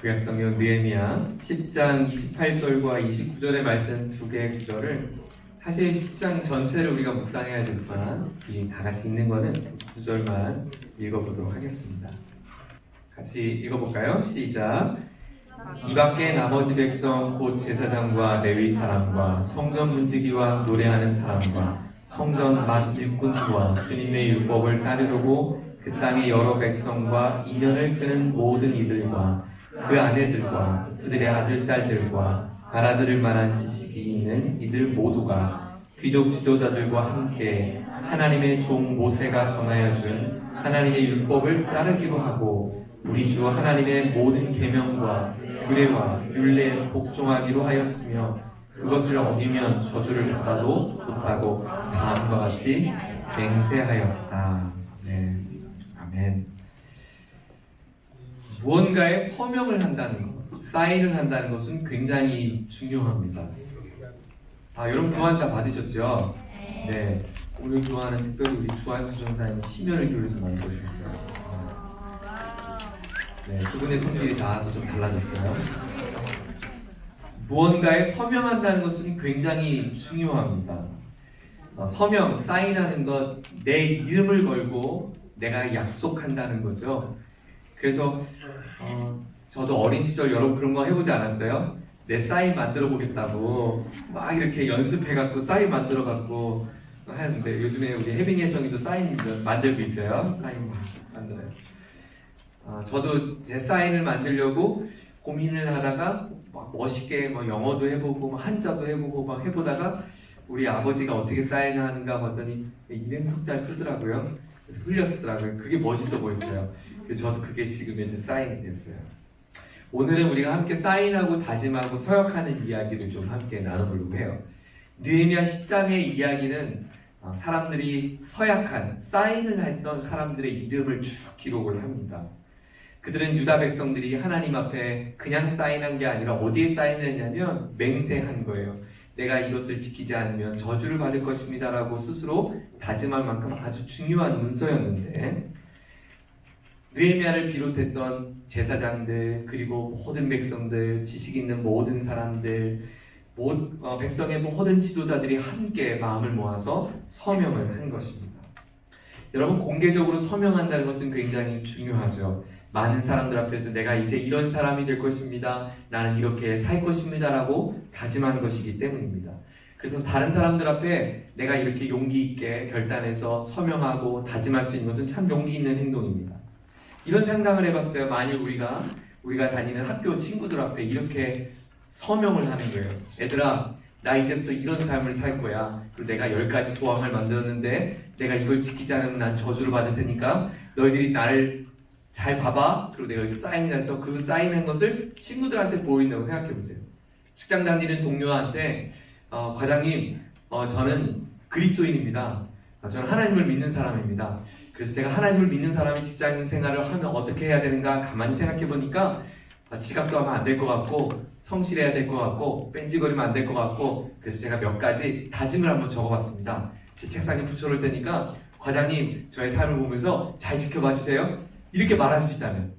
구약성경 느헤미야 10장 28절과 29절의 말씀 두 개의 구절을 사실 10장 전체를 우리가 묵상해야 되지만 이 다 같이 읽는 거는 구절만 읽어보도록 하겠습니다. 같이 읽어볼까요? 시작. 이 밖에 나머지 백성 곧 제사장과 레위 사람과 성전 문지기와 노래하는 사람과 성전 만 일꾼과 주님의 율법을 따르려고 그 땅의 여러 백성과 인연을 끄는 모든 이들과 그 아내들과 그들의 아들, 딸들과 알아들을 만한 지식이 있는 이들 모두가 귀족 지도자들과 함께 하나님의 종 모세가 전하여 준 하나님의 율법을 따르기로 하고 우리 주 하나님의 모든 계명과 규례와 율례에 복종하기로 하였으며 그것을 어기면 저주를 받아도 좋다고 다음과 같이 맹세하였다. 네. 아멘. 무언가에 서명을 한다는 것, 사인을 한다는 것은 굉장히 중요합니다. 여러분 교환 다 받으셨죠? 네. 오늘 교환은 특별히 우리 주한수 전사님이 심혈을 기울여서 만들어주셨어요. 네, 그분의 손길이 닿아서 좀 달라졌어요. 무언가에 서명한다는 것은 굉장히 중요합니다. 서명, 사인하는 것, 내 이름을 걸고 내가 약속한다는 거죠. 그래서 저도 어린 시절 여러분 그런 거 해보지 않았어요? 내 사인 만들어 보겠다고 막 이렇게 연습해갖고 사인 만들어갖고 하는데 요즘에 우리 혜빈이 혜성이도 사인 만들고 있어요. 사인 만들어요. 저도 제 사인을 만들려고 고민을 하다가 막 멋있게 막 영어도 해보고 막 한자도 해보고 막 해보다가 우리 아버지가 어떻게 사인하는가 봤더니 이름 석자를 쓰더라고요. 그래서 흘려 쓰더라고요. 그게 멋있어 보였어요. 그래서 저도 그게 지금 이제 사인이 됐어요. 오늘은 우리가 함께 사인하고 다짐하고 서약하는 이야기를 좀 함께 나눠보려고 해요. 느헤미야 10장의 이야기는 사람들이 서약한, 사인을 했던 사람들의 이름을 쭉 기록을 합니다. 그들은 유다 백성들이 하나님 앞에 그냥 사인한 게 아니라 어디에 사인을 했냐면 맹세한 거예요. 내가 이것을 지키지 않으면 저주를 받을 것입니다 라고 스스로 다짐할 만큼 아주 중요한 문서였는데 느헤미야를 비롯했던 제사장들 그리고 모든 백성들, 지식 있는 모든 사람들, 백성의 모든 지도자들이 함께 마음을 모아서 서명을 한 것입니다. 여러분, 공개적으로 서명한다는 것은 굉장히 중요하죠. 많은 사람들 앞에서 내가 이제 이런 사람이 될 것입니다. 나는 이렇게 살 것입니다 라고 다짐한 것이기 때문입니다. 그래서 다른 사람들 앞에 내가 이렇게 용기 있게 결단해서 서명하고 다짐할 수 있는 것은 참 용기 있는 행동입니다. 이런 상상을 해봤어요. 만일 우리가 다니는 학교 친구들 앞에 이렇게 서명을 하는 거예요. 얘들아, 나 이제부터 이런 삶을 살 거야. 그리고 내가 10가지 조항을 만들었는데 내가 이걸 지키지 않으면 난 저주를 받을 테니까 너희들이 나를 잘 봐봐. 그리고 내가 여기 사인해서 그 사인한 것을 친구들한테 보인다고 생각해보세요. 직장 다니는 동료한테 과장님, 저는 그리스도인입니다. 저는 하나님을 믿는 사람입니다. 그래서 제가 하나님을 믿는 사람이 직장 생활을 하면 어떻게 해야 되는가 가만히 생각해보니까 지각도 하면 안 될 것 같고 성실해야 될 것 같고 뺀지거리면 안 될 것 같고 그래서 제가 몇 가지 다짐을 한번 적어봤습니다. 제 책상에 붙여놓을 테니까 과장님 저의 삶을 보면서 잘 지켜봐 주세요. 이렇게 말할 수 있다면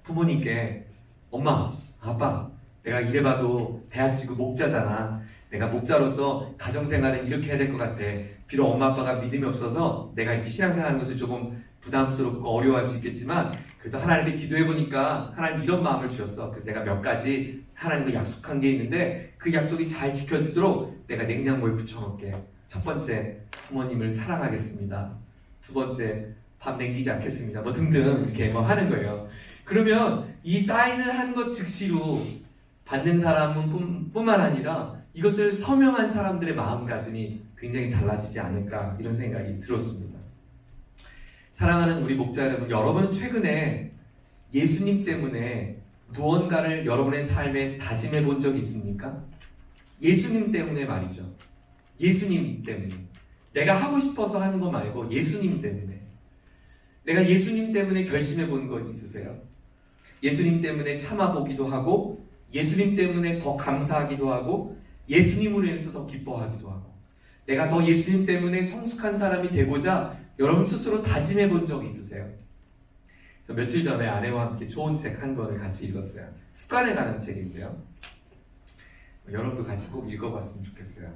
부모님께 엄마, 아빠 내가 이래봐도 대학지구 목자잖아. 내가 목자로서 가정생활은 이렇게 해야 될 것 같아. 비록 엄마 아빠가 믿음이 없어서 내가 이렇게 신앙생활하는 것을 조금 부담스럽고 어려워할 수 있겠지만 그래도 하나님께 기도해보니까 하나님 이런 마음을 주셨어. 그래서 내가 몇 가지 하나님과 약속한 게 있는데 그 약속이 잘 지켜지도록 내가 냉장고에 붙여놓을게. 첫 번째, 부모님을 사랑하겠습니다. 두 번째, 밥 남기지 않겠습니다. 뭐 등등 이렇게 뭐 하는 거예요. 그러면 이 사인을 한 것 즉시로 받는 사람은 뿐만 아니라 이것을 서명한 사람들의 마음가짐이 굉장히 달라지지 않을까 이런 생각이 들었습니다. 사랑하는 우리 목자 여러분 최근에 예수님 때문에 무언가를 여러분의 삶에 다짐해 본 적이 있습니까? 예수님 때문에 말이죠. 예수님 때문에. 내가 하고 싶어서 하는 거 말고 예수님 때문에. 내가 예수님 때문에 결심해 본 거 있으세요? 예수님 때문에 참아보기도 하고 예수님 때문에 더 감사하기도 하고 예수님으로 인해서 더 기뻐하기도 하고 내가 더 예수님 때문에 성숙한 사람이 되고자 여러분 스스로 다짐해 본 적 있으세요? 며칠 전에 아내와 함께 좋은 책 한 권을 같이 읽었어요. 습관에 관한 책인데요. 여러분도 같이 꼭 읽어봤으면 좋겠어요.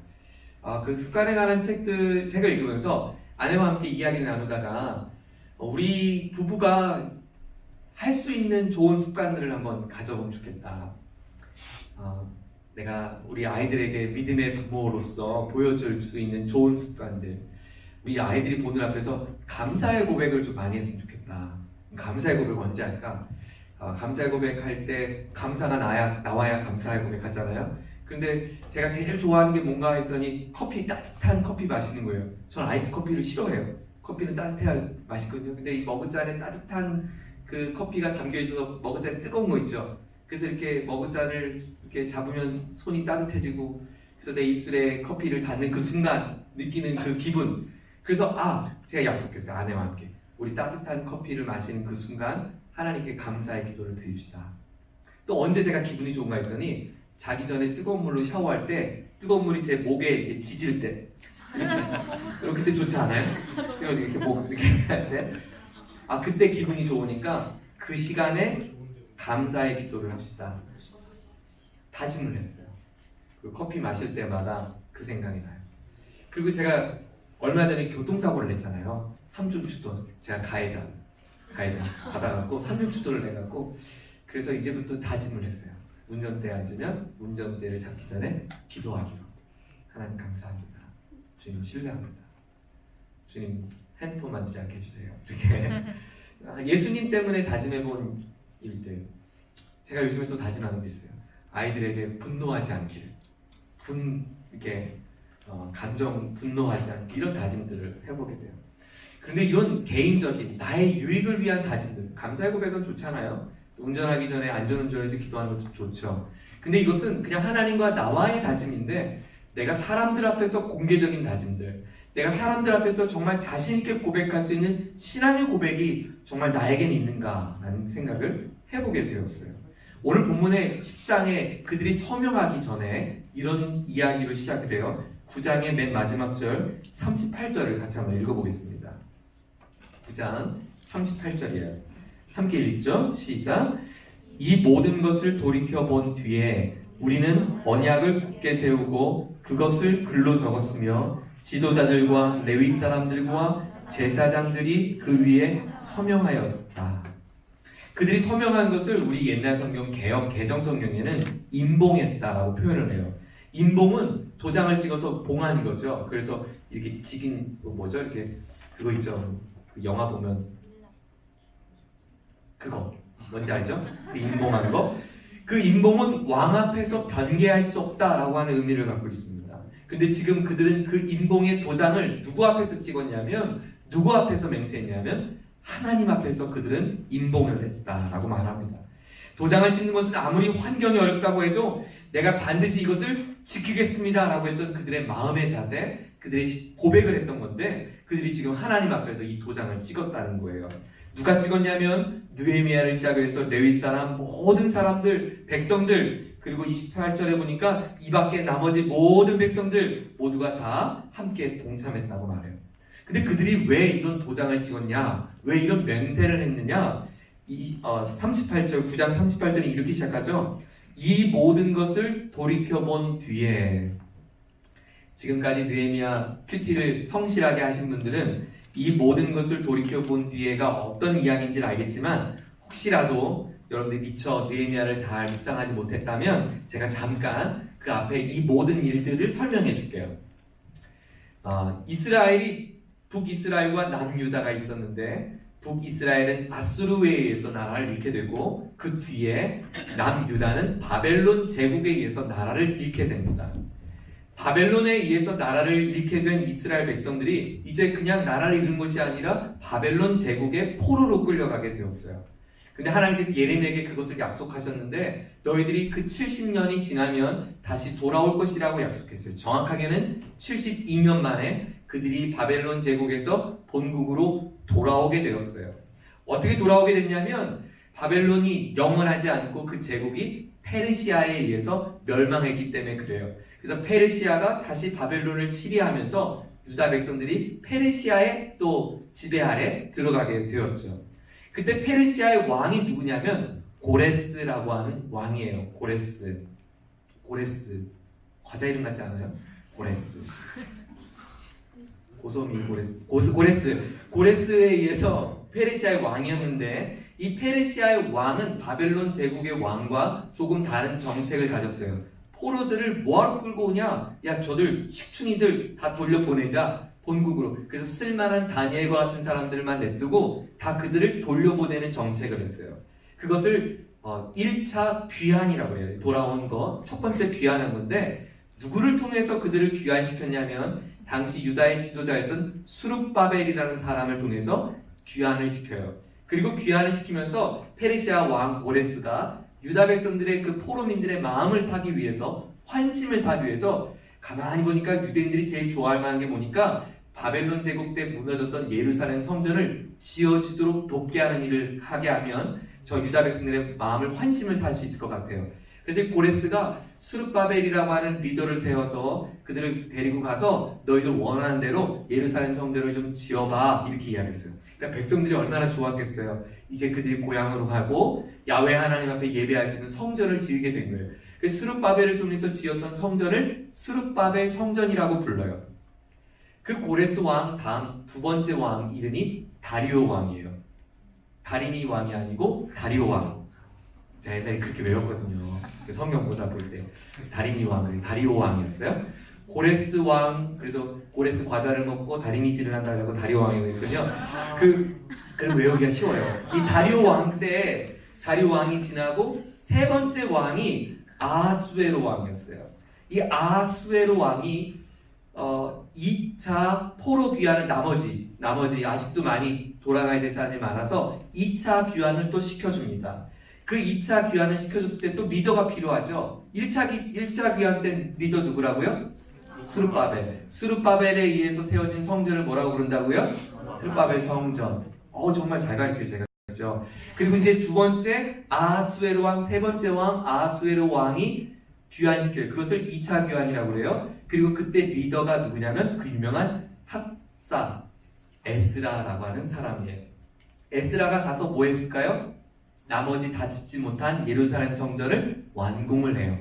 그 습관에 관한 책을 읽으면서 아내와 함께 이야기를 나누다가 우리 부부가 할 수 있는 좋은 습관들을 한번 가져보면 좋겠다. 내가 우리 아이들에게 믿음의 부모로서 보여줄 수 있는 좋은 습관들, 우리 아이들이 보는 앞에서 감사의 고백을 좀 많이 했으면 좋겠다. 감사의 고백 언제 할까? 감사의 고백 할 때 감사가 나와야 감사의 고백 하잖아요. 근데 제가 제일 좋아하는 게 뭔가 했더니 따뜻한 커피 마시는 거예요. 저는 아이스 커피를 싫어해요. 커피는 따뜻해야 맛있거든요. 근데 이 머그잔에 따뜻한 그 커피가 담겨 있어서 머그잔에 뜨거운 거 있죠. 그래서 이렇게 머그잔을 이렇게 잡으면 손이 따뜻해지고, 그래서 내 입술에 커피를 닿는 그 순간 느끼는 그 기분. 그래서 제가 약속했어요. 아내와 함께 우리 따뜻한 커피를 마시는 그 순간 하나님께 감사의 기도를 드립시다. 또 언제 제가 기분이 좋은가 했더니 자기 전에 뜨거운 물로 샤워할 때 뜨거운 물이 제 목에 이렇게 지질 때 이렇게 그때 좋지 않아요? 이렇게 목 이렇게 할 때 그때 기분이 좋으니까 그 시간에 감사의 기도를 합시다. 다짐을 했어요. 그리고 커피 마실 때마다 그 생각이 나요. 그리고 제가 얼마 전에 교통사고를 냈잖아요. 3중 추돌. 제가 가해자 받아갖고 3중 추돌을 내갖고, 그래서 이제부터 다짐을 했어요. 운전대에 앉으면 운전대를 잡기 전에 기도하기로. 하나님 감사합니다. 주님 신뢰합니다. 주님 핸드폰 만지지 않게 해주세요. 이렇게 예수님 때문에 다짐해본 일들. 제가 요즘에 또 다짐하는 게 있어요. 아이들에게 분노하지 않기를. 이렇게 감정 분노하지 않기, 이런 다짐들을 해보게 돼요. 그런데 이런 개인적인 나의 유익을 위한 다짐들, 감사의 고백은 좋잖아요. 운전하기 전에 안전운전에서 기도하는 것도 좋죠. 근데 이것은 그냥 하나님과 나와의 다짐인데, 내가 사람들 앞에서 공개적인 다짐들, 내가 사람들 앞에서 정말 자신있게 고백할 수 있는 신앙의 고백이 정말 나에겐 있는가라는 생각을 해보게 되었어요. 오늘 본문의 10장에 그들이 서명하기 전에 이런 이야기로 시작을 해요. 9장의 맨 마지막 절 38절을 같이 한번 읽어보겠습니다. 9장 38절이에요. 함께 읽죠. 시작. 이 모든 것을 돌이켜본 뒤에 우리는 언약을 굳게 세우고 그것을 글로 적었으며 지도자들과 레위 사람들과 제사장들이 그 위에 서명하였다. 그들이 서명한 것을 우리 옛날 성경 개정 성경에는 임봉했다라고 표현을 해요. 임봉은 도장을 찍어서 봉하는 거죠. 그래서 이렇게 찍인 뭐죠? 이렇게 그거 있죠. 그 영화 보면 그거 뭔지 알죠? 그 임봉하는 거. 그 임봉은 왕 앞에서 변개할 수 없다라고 하는 의미를 갖고 있습니다. 근데 지금 그들은 그 임봉의 도장을 누구 앞에서 찍었냐면, 누구 앞에서 맹세했냐면 하나님 앞에서 그들은 임봉을 했다라고 말합니다. 도장을 찍는 것은 아무리 환경이 어렵다고 해도 내가 반드시 이것을 지키겠습니다라고 했던 그들의 마음의 자세, 그들의 고백을 했던 건데, 그들이 지금 하나님 앞에서 이 도장을 찍었다는 거예요. 누가 찍었냐면 느헤미야를 시작을 해서 레위 사람, 모든 사람들, 백성들, 그리고 28절에 보니까 이 밖에 나머지 모든 백성들 모두가 다 함께 동참했다고 말해요. 근데 그들이 왜 이런 도장을 찍었냐, 왜 이런 맹세를 했느냐, 38절, 9장 38절이 이렇게 시작하죠. 이 모든 것을 돌이켜본 뒤에. 지금까지 느헤미야 큐티를 성실하게 하신 분들은 이 모든 것을 돌이켜본 뒤에가 어떤 이야기인지를 알겠지만, 혹시라도 여러분들이 미처 느헤미야를 잘 묵상하지 못했다면 제가 잠깐 그 앞에 이 모든 일들을 설명해 줄게요. 북이스라엘과 남유다가 있었는데, 북이스라엘은 아수르에 의해서 나라를 잃게 되고, 그 뒤에 남유다는 바벨론 제국에 의해서 나라를 잃게 됩니다. 바벨론에 의해서 나라를 잃게 된 이스라엘 백성들이 이제 그냥 나라를 잃은 것이 아니라 바벨론 제국의 포로로 끌려가게 되었어요. 근데 하나님께서 예레미야에게 그것을 약속하셨는데, 너희들이 그 70년이 지나면 다시 돌아올 것이라고 약속했어요. 정확하게는 72년 만에 그들이 바벨론 제국에서 본국으로 돌아오게 되었어요. 어떻게 돌아오게 됐냐면, 바벨론이 영원하지 않고 그 제국이 페르시아에 의해서 멸망했기 때문에 그래요. 그래서 페르시아가 다시 바벨론을 치리하면서 유다 백성들이 페르시아의 또 지배 아래 들어가게 되었죠. 그때 페르시아의 왕이 누구냐면 고레스라고 하는 왕이에요. 고레스. 과자 이름 같지 않아요? 고레스. 고소미 고레스에 의해서 페르시아의 왕이었는데, 이 페르시아의 왕은 바벨론 제국의 왕과 조금 다른 정책을 가졌어요. 포로들을 뭐하러 끌고 오냐? 야, 저들 식충이들 다 돌려보내자, 본국으로. 그래서 쓸만한 다니엘과 같은 사람들만 냅두고 다 그들을 돌려보내는 정책을 했어요. 그것을 1차 귀환이라고 해요. 돌아온 거. 첫 번째 귀환한 건데, 누구를 통해서 그들을 귀환시켰냐면 당시 유다의 지도자였던 수룹바벨이라는 사람을 통해서 귀환을 시켜요. 그리고 귀환을 시키면서 페르시아 왕 고레스가 유다 백성들의 그 포로민들의 마음을 사기 위해서, 환심을 사기 위해서, 가만히 보니까 유대인들이 제일 좋아할 만한 게 뭐니까 바벨론 제국 때 무너졌던 예루살렘 성전을 지어지도록 돕게 하는 일을 하게 하면 저 유다 백성들의 마음을, 환심을 살 수 있을 것 같아요. 그래서 고레스가 수룹바벨이라고 하는 리더를 세워서 그들을 데리고 가서 너희들 원하는 대로 예루살렘 성전을 좀 지어봐, 이렇게 이야기했어요. 그러니까 백성들이 얼마나 좋았겠어요. 이제 그들이 고향으로 가고 야훼 하나님 앞에 예배할 수 있는 성전을 지으게 된 거예요. 그래서 수룹바벨을 통해서 지었던 성전을 수룹바벨 성전이라고 불러요. 그 고레스 왕 다음 두 번째 왕 이름이 다리오 왕이에요. 다리미 왕이 아니고 다리오 왕. 제가 옛날에 그렇게 외웠거든요. 성경 보다 볼 때 다리미 왕, 다리오 왕이었어요. 고레스 왕, 그래서 고레스 과자를 먹고 다리미질을 한다고 다리오 왕이거든요. 그걸 외우기가 쉬워요. 이 다리오 왕 때, 다리오 왕이 지나고 세 번째 왕이 아하수에로 왕이었어요. 이 아하수에로 왕이 2차 포로 귀환을 나머지 아직도 많이 돌아가야 될 사람이 많아서 2차 귀환을 또 시켜줍니다. 그 2차 귀환을 시켜줬을 때 또 리더가 필요하죠. 1차 귀환 때 리더 누구라고요? 수룹바벨에 의해서 세워진 성전을 뭐라고 부른다고요? 수룹바벨 성전. 정말 잘 가르쳐요, 제가. 그렇죠? 그리고 이제 두 번째 아하수에로 왕, 세 번째 왕 아하수에로 왕이 귀환시켜요. 그것을 2차 귀환이라고 그래요. 그리고 그때 리더가 누구냐면 그 유명한 학사 에스라라고 하는 사람이에요. 에스라가 가서 뭐 했을까요? 나머지 다 짓지 못한 예루살렘 성전을 완공을 해요.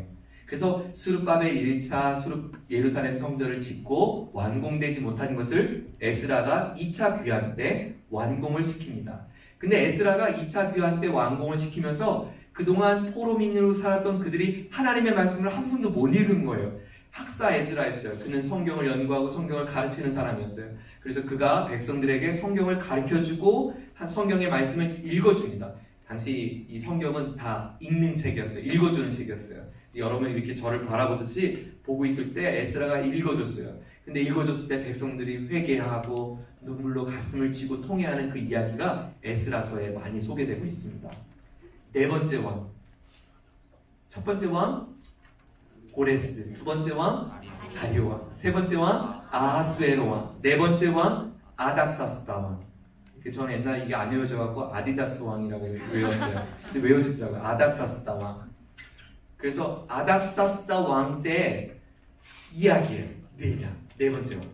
그래서 수룹바벨 1차 예루살렘 성전을 짓고 완공되지 못한 것을 에스라가 2차 귀환 때 완공을 시킵니다. 근데 에스라가 2차 귀환 때 완공을 시키면서 그동안 포로민으로 살았던 그들이 하나님의 말씀을 한 번도 못 읽은 거예요. 학사 에스라였어요. 그는 성경을 연구하고 성경을 가르치는 사람이었어요. 그래서 그가 백성들에게 성경을 가르쳐주고 성경의 말씀을 읽어줍니다. 당시 이 성경은 다 읽는 책이었어요. 읽어주는 책이었어요. 여러분 이렇게 저를 바라보듯이 보고 있을 때 에스라가 읽어줬어요. 근데 읽어줬을 때 백성들이 회개하고 눈물로 가슴을 쥐고 통회하는 그 이야기가 에스라서에 많이 소개되고 있습니다. 네 번째 왕. 첫 번째 왕 고레스, 두 번째 왕 다리오 왕, 세 번째 왕 아하수에로 왕, 네 번째 왕 아닥사스다 왕. 저는 옛날에 이게 안 외워져갖고 아디다스 왕이라고 외웠어요. 근데 외워지더라고요. 아닥사스다 왕. 그래서 아닥사스다 왕 때 이야기예요. 네 번째 왕.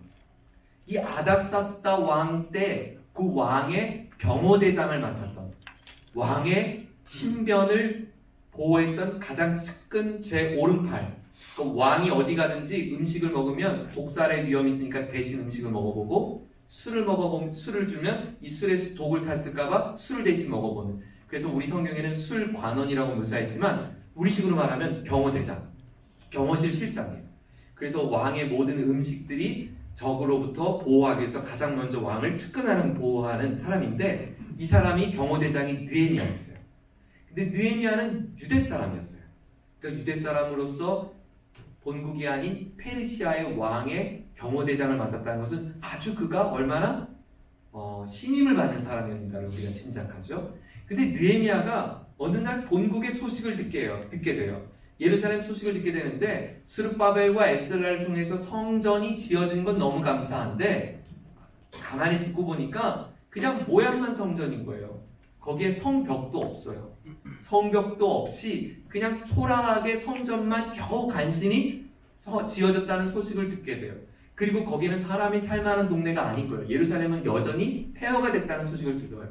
이 아닥사스다 왕 때 그 왕의 경호대장을 맡았던, 왕의 신변을 보호했던 가장 측근 제 오른팔. 그 왕이 어디 가든지 음식을 먹으면 독살의 위험이 있으니까 대신 음식을 먹어보고, 술을 주면 이 술에 독을 탔을까봐 술을 대신 먹어보는. 그래서 우리 성경에는 술관원이라고 묘사했지만 우리식으로 말하면 경호대장, 경호실 실장이에요. 그래서 왕의 모든 음식들이 적으로부터 보호하기 위해서 가장 먼저 왕을 측근하는, 보호하는 사람인데, 이 사람이 경호대장이 느헤미야였어요. 근데 느헤미야는 유대 사람이었어요. 그러니까 유대 사람으로서 본국이 아닌 페르시아의 왕의 경호대장을 맡았다는 것은 아주 그가 얼마나 신임을 받는 사람이었는가를 우리가 짐작하죠. 근데 느헤미야가 어느 날 본국의 소식을 듣게 돼요. 예루살렘 소식을 듣게 되는데, 스룹바벨과 에스라를 통해서 성전이 지어진 건 너무 감사한데 가만히 듣고 보니까 그냥 모양만 성전인 거예요. 거기에 성벽도 없어요. 성벽도 없이 그냥 초라하게 성전만 겨우 간신히 지어졌다는 소식을 듣게 돼요. 그리고 거기는 사람이 살만한 동네가 아닌 거예요. 예루살렘은 여전히 폐허가 됐다는 소식을 들어요.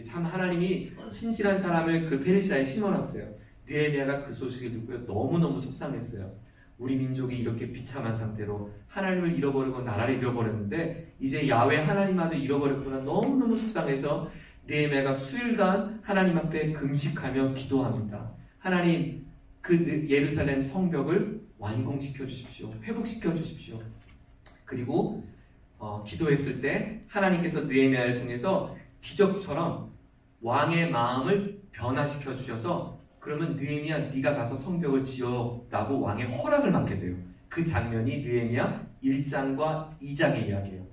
참 하나님이 신실한 사람을 그 페르시아에 심어놨어요. 느헤미야가 그 소식을 듣고요, 너무너무 속상했어요. 우리 민족이 이렇게 비참한 상태로 하나님을 잃어버리고 나라를 잃어버렸는데 이제 야훼 하나님마저 잃어버렸구나. 너무너무 속상해서 느헤미야가 수일간 하나님 앞에 금식하며 기도합니다. 하나님, 그 예루살렘 성벽을 완공시켜 주십시오. 회복시켜 주십시오. 그리고 기도했을 때 하나님께서 느헤미야를 통해서 기적처럼 왕의 마음을 변화시켜 주셔서 그러면 느헤미야, 네가 가서 성벽을 지어라고 왕의 허락을 받게 돼요. 그 장면이 느헤미야 1장과 2장의 이야기예요.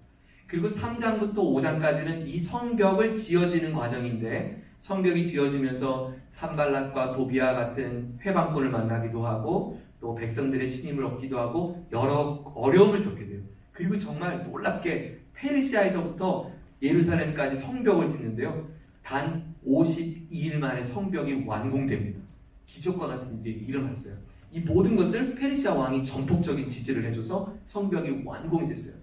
그리고 3장부터 5장까지는 이 성벽을 지어지는 과정인데, 성벽이 지어지면서 산발락과 도비아 같은 회방꾼을 만나기도 하고 또 백성들의 신임을 얻기도 하고 여러 어려움을 겪게 돼요. 그리고 정말 놀랍게 페르시아에서부터 예루살렘까지 성벽을 짓는데요, 단 52일 만에 성벽이 완공됩니다. 기적과 같은 일이 일어났어요. 이 모든 것을 페르시아 왕이 전폭적인 지지를 해줘서 성벽이 완공이 됐어요.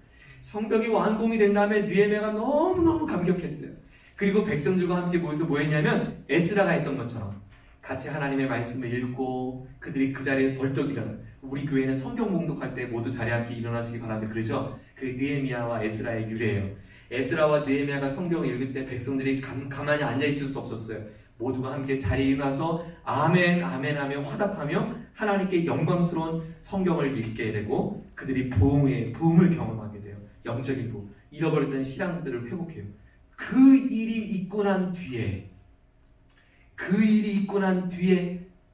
성벽이 완공이 된 다음에 느헤미야가 너무너무 감격했어요. 그리고 백성들과 함께 모여서 뭐 했냐면 에스라가 했던 것처럼 같이 하나님의 말씀을 읽고 그들이 그 자리에 벌떡 일어나요. 우리 교회는 성경 봉독할 때 모두 자리에 함께 일어나시기 바랍니다. 그렇죠? 그 느헤미야와 에스라의 유래예요. 에스라와 느헤미야가 성경을 읽을 때 백성들이 가만히 앉아 있을 수 없었어요. 모두가 함께 자리에 일어나서 아멘 아멘 하며 화답하며 하나님께 영광스러운 성경을 읽게 되고 그들이 부흥을 경험하게 돼요. 영적인 부흥, 잃어버렸던 신앙들을 회복해요. 그 일이 있고 난 뒤에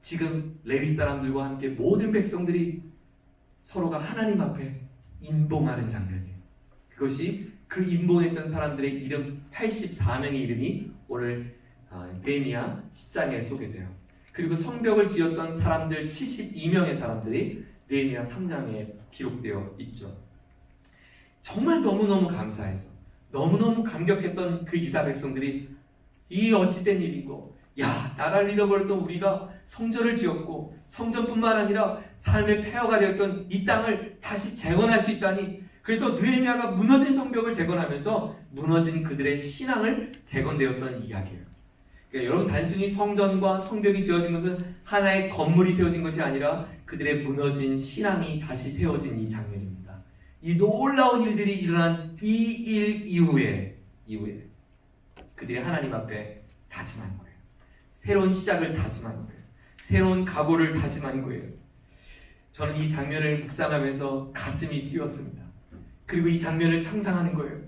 지금 레위 사람들과 함께 모든 백성들이 서로가 하나님 앞에 인봉하는 장면이에요. 그것이 그 인봉했던 사람들의 이름 84명의 이름이 오늘 느헤미야 10장에 소개돼요. 그리고 성벽을 지었던 사람들 72명의 사람들이 느헤미야 3장에 기록되어 있죠. 정말 너무너무 감사해서 너무너무 감격했던 그 유다 백성들이 이 어찌된 일이고, 야, 나라를 잃어버렸던 우리가 성전을 지었고 성전뿐만 아니라 삶의 폐허가 되었던 이 땅을 다시 재건할 수 있다니. 그래서 느헤미야가 무너진 성벽을 재건하면서 무너진 그들의 신앙을 재건되었던 이야기예요. 그러니까 여러분, 단순히 성전과 성벽이 지어진 것은 하나의 건물이 세워진 것이 아니라 그들의 무너진 신앙이 다시 세워진 이 장면입니다. 이 놀라운 일들이 일어난 이 일 이후에 그들이 하나님 앞에 다짐한 거예요. 새로운 시작을 다짐한 거예요. 새로운 각오를 다짐한 거예요. 저는 이 장면을 묵상하면서 가슴이 뛰었습니다. 그리고 이 장면을 상상하는 거예요.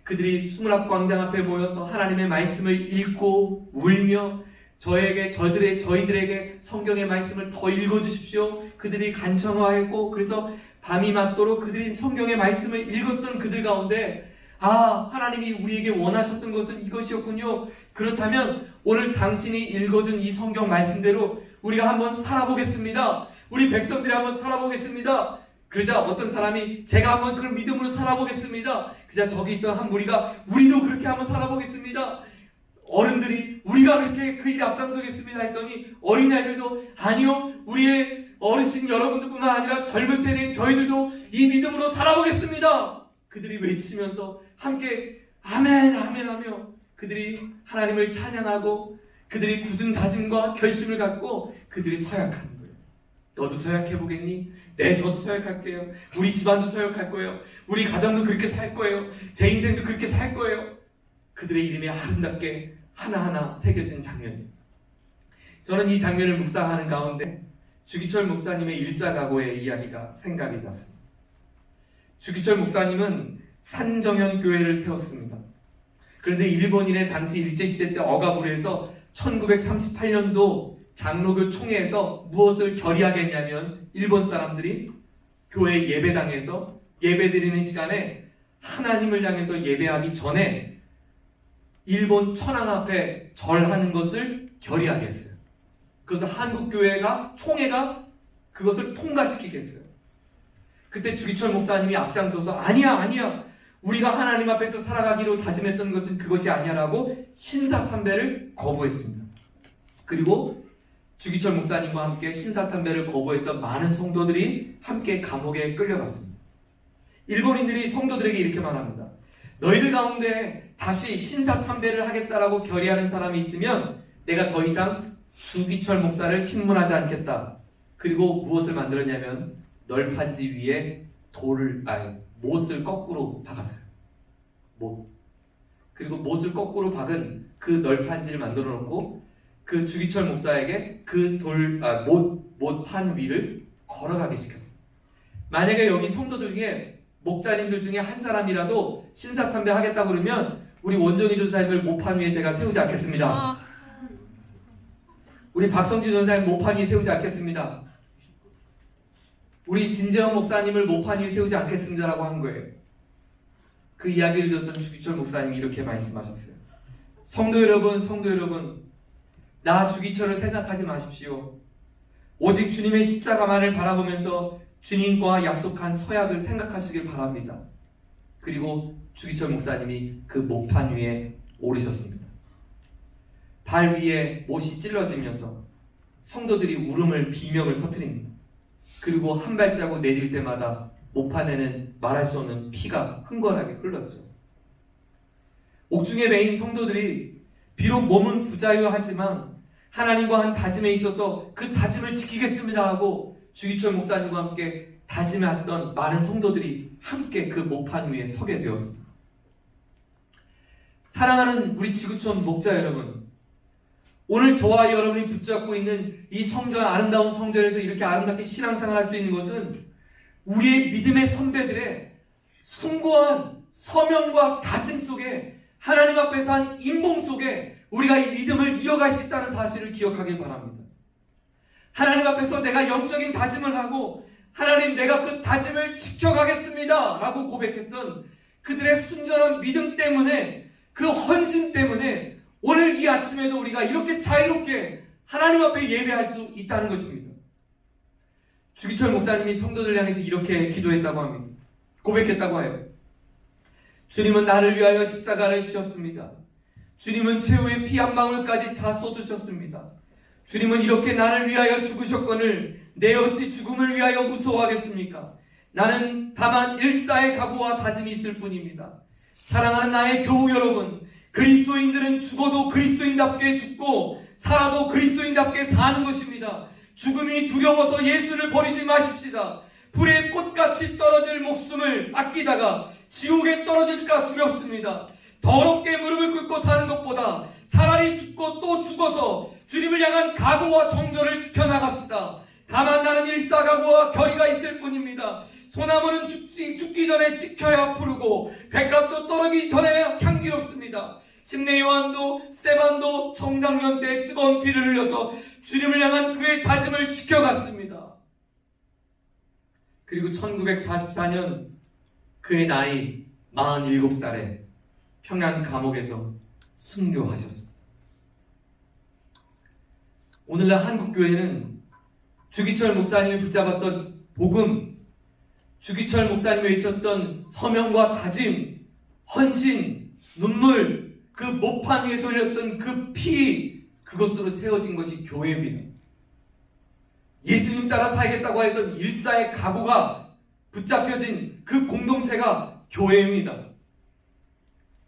그들이 수문 앞 광장 앞에 모여서 하나님의 말씀을 읽고 울며 저희들에게 성경의 말씀을 더 읽어주십시오. 그들이 간청하고 그래서 밤이 맞도록 그들이 성경의 말씀을 읽었던 그들 가운데, 아, 하나님이 우리에게 원하셨던 것은 이것이었군요. 그렇다면 오늘 당신이 읽어준 이 성경 말씀대로 우리가 한번 살아보겠습니다. 우리 백성들이 한번 살아보겠습니다. 그러자 어떤 사람이 제가 한번 그런 믿음으로 살아보겠습니다. 그러자 저기 있던 한 무리가 우리도 그렇게 한번 살아보겠습니다. 어른들이 우리가 그렇게 그 일에 앞장서겠습니다 했더니 어린아이들도 아니요, 우리의 어르신 여러분들뿐만 아니라 젊은 세대인 저희들도 이 믿음으로 살아보겠습니다. 그들이 외치면서 함께 아멘 아멘 하며 그들이 하나님을 찬양하고 그들이 굳은 다짐과 결심을 갖고 그들이 서약하는 거예요. 너도 서약해보겠니? 네, 저도 서약할게요. 우리 집안도 서약할 거예요. 우리 가정도 그렇게 살 거예요. 제 인생도 그렇게 살 거예요. 그들의 이름이 아름답게 하나하나 새겨진 장면이에요. 저는 이 장면을 묵상하는 가운데 주기철 목사님의 일사각오의 이야기가 생각이 났습니다. 주기철 목사님은 산정현 교회를 세웠습니다. 그런데 일본인의 당시 일제시대 때 억압으로 해서 1938년도 장로교 총회에서 무엇을 결의하겠냐면 일본 사람들이 교회 예배당에서 예배드리는 시간에 하나님을 향해서 예배하기 전에 일본 천황 앞에 절하는 것을 결의하겠어요. 그래서 한국교회가 총회가 그것을 통과시키겠어요. 그때 주기철 목사님이 앞장서서 아니야 우리가 하나님 앞에서 살아가기로 다짐했던 것은 그것이 아니야라고 신사참배를 거부했습니다. 그리고 주기철 목사님과 함께 신사참배를 거부했던 많은 성도들이 함께 감옥에 끌려갔습니다. 일본인들이 성도들에게 이렇게 말합니다. 너희들 가운데 다시 신사참배를 하겠다라고 결의하는 사람이 있으면 내가 더 이상 주기철 목사를 신문하지 않겠다. 그리고 무엇을 만들었냐면 널판지 위에 못을 거꾸로 박았어요. 그리고 못을 거꾸로 박은 그 널판지를 만들어 놓고 그 주기철 목사에게 그 못판 위를 걸어가게 시켰어요. 만약에 여기 성도들 중에 목자님들 중에 한 사람이라도 신사참배 하겠다고 그러면 우리 원종희 전사님을 못판 위에 제가 세우지 않겠습니다. 우리 박성진 전사님 못판 위에 세우지 않겠습니다. 우리 진재영 목사님을 못판 위에 세우지 않겠습니다라고 한 거예요. 그 이야기를 듣던 주기철 목사님이 이렇게 말씀하셨어요. 성도 여러분, 나 주기철을 생각하지 마십시오. 오직 주님의 십자가만을 바라보면서 주님과 약속한 서약을 생각하시길 바랍니다. 그리고 주기철 목사님이 그 목판 위에 오르셨습니다. 발 위에 못이 찔러지면서 성도들이 울음을 비명을 터뜨립니다. 그리고 한 발자국 내딜 때마다 목판에는 말할 수 없는 피가 흥건하게 흘렀죠. 옥중에 매인 성도들이 비록 몸은 부자유하지만 하나님과 한 다짐에 있어서 그 다짐을 지키겠습니다 하고 주기철 목사님과 함께 다짐했던 많은 성도들이 함께 그 목판 위에 서게 되었습니다. 사랑하는 우리 지구촌 목자 여러분, 오늘 저와 여러분이 붙잡고 있는 이 성전, 아름다운 성전에서 이렇게 아름답게 신앙생활 할 수 있는 것은 우리의 믿음의 선배들의 숭고한 서명과 다짐 속에, 하나님 앞에서 한 임봉 속에 우리가 이 믿음을 이어갈 수 있다는 사실을 기억하길 바랍니다. 하나님 앞에서 내가 영적인 다짐을 하고 하나님, 내가 그 다짐을 지켜가겠습니다 라고 고백했던 그들의 순전한 믿음 때문에, 그 헌신 때문에 오늘 이 아침에도 우리가 이렇게 자유롭게 하나님 앞에 예배할 수 있다는 것입니다. 주기철 목사님이 성도들 향해서 이렇게 기도했다고 합니다. 고백했다고 해요. 주님은 나를 위하여 십자가를 지셨습니다. 주님은 최후의 피 한 방울까지 다 쏟으셨습니다. 주님은 이렇게 나를 위하여 죽으셨거늘 내 어찌 죽음을 위하여 무서워하겠습니까? 나는 다만 일사의 각오와 다짐이 있을 뿐입니다. 사랑하는 나의 교우 여러분, 그리스도인들은 죽어도 그리스도인답게 죽고 살아도 그리스도인답게 사는 것입니다. 죽음이 두려워서 예수를 버리지 마십시다. 불에 꽃같이 떨어질 목숨을 아끼다가 지옥에 떨어질까 두렵습니다. 더럽게 무릎을 꿇고 사는 것보다 차라리 죽고 또 죽어서 주님을 향한 각오와 정결을 지켜나갑시다. 다만 나는 일사각오와 결의가 있을 뿐입니다. 소나무는 죽기 전에 찍혀야 푸르고 백합도 떨어지기 전에 향기롭습니다. 침례 요한도 스데반도 청장년 때 뜨거운 피를 흘려서 주님을 향한 그의 다짐을 지켜갔습니다. 그리고 1944년 그의 나이 47살에 평양 감옥에서 순교하셨습니다. 오늘날 한국교회는 주기철 목사님이 붙잡았던 복음, 주기철 교수님이 외쳤던 서명과 다짐, 헌신, 눈물, 그 목판 위에서 흘렸던 그 피, 그것으로 세워진 것이 교회입니다. 예수님 따라 살겠다고 했던 일사의 각오가 붙잡혀진 그 공동체가 교회입니다.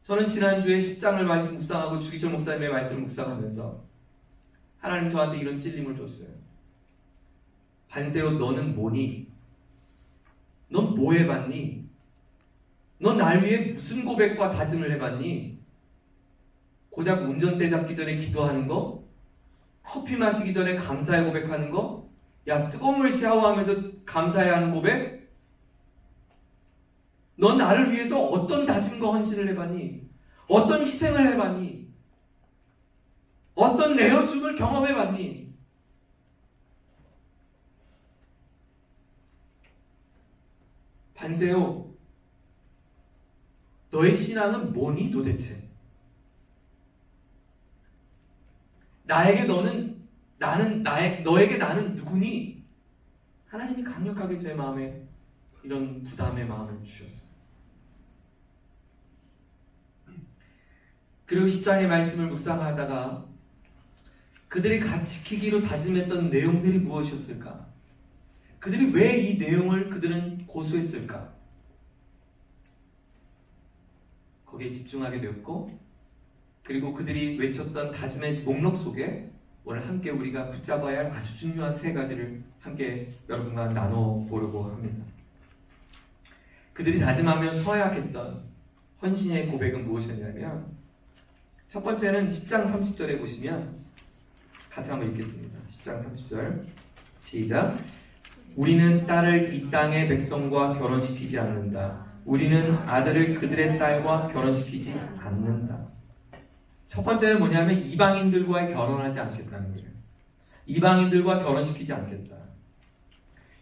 저는 지난주에 10장을 말씀 묵상하고 주기철 목사님의 말씀을 묵상하면서 하나님 저한테 이런 찔림을 줬어요. 반세요, 너는 뭐니? 넌 뭐 해봤니? 넌 날 위해 무슨 고백과 다짐을 해봤니? 고작 운전대 잡기 전에 기도하는 거? 커피 마시기 전에 감사의 고백하는 거? 야, 뜨거운 물 샤워하면서 감사해야 하는 고백? 넌 나를 위해서 어떤 다짐과 헌신을 해봤니? 어떤 희생을 해봤니? 어떤 내어줌을 경험해봤니? 반세요, 너의 신앙은 뭐니 도대체? 너에게 나는 누구니? 하나님이 강력하게 제 마음에 이런 부담의 마음을 주셨어요. 그리고 10장의 말씀을 묵상하다가 그들이 지키기로 다짐했던 내용들이 무엇이었을까? 그들이 왜 이 내용을 그들은 고수했을까? 거기에 집중하게 되었고, 그리고 그들이 외쳤던 다짐의 목록 속에 오늘 함께 우리가 붙잡아야 할 아주 중요한 세 가지를 함께 여러분과 나눠보려고 합니다. 그들이 다짐하며 서약했던 헌신의 고백은 무엇이었냐면, 첫 번째는 10장 30절에 보시면 같이 한번 읽겠습니다. 10장 30절 시작. 우리는 딸을 이 땅의 백성과 결혼시키지 않는다. 우리는 아들을 그들의 딸과 결혼시키지 않는다. 첫 번째는 뭐냐면 이방인들과 결혼하지 않겠다는 거예요. 이방인들과 결혼시키지 않겠다.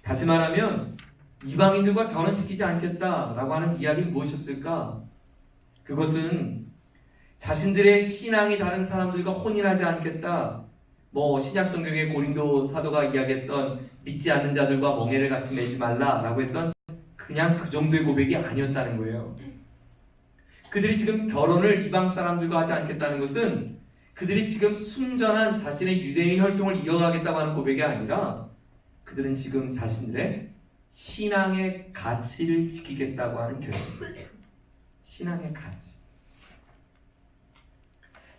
다시 말하면 이방인들과 결혼시키지 않겠다라고 하는 이야기는 무엇이었을까? 그것은 자신들의 신앙이 다른 사람들과 혼인하지 않겠다. 신약 성경의 고린도 사도가 이야기했던 믿지 않는 자들과 멍에를 같이 매지 말라라고 했던 그냥 그 정도의 고백이 아니었다는 거예요. 그들이 지금 결혼을 이방 사람들과 하지 않겠다는 것은 그들이 지금 순전한 자신의 유대인 활동을 이어가겠다고 하는 고백이 아니라 그들은 지금 자신들의 신앙의 가치를 지키겠다고 하는 결심입니다. 신앙의 가치.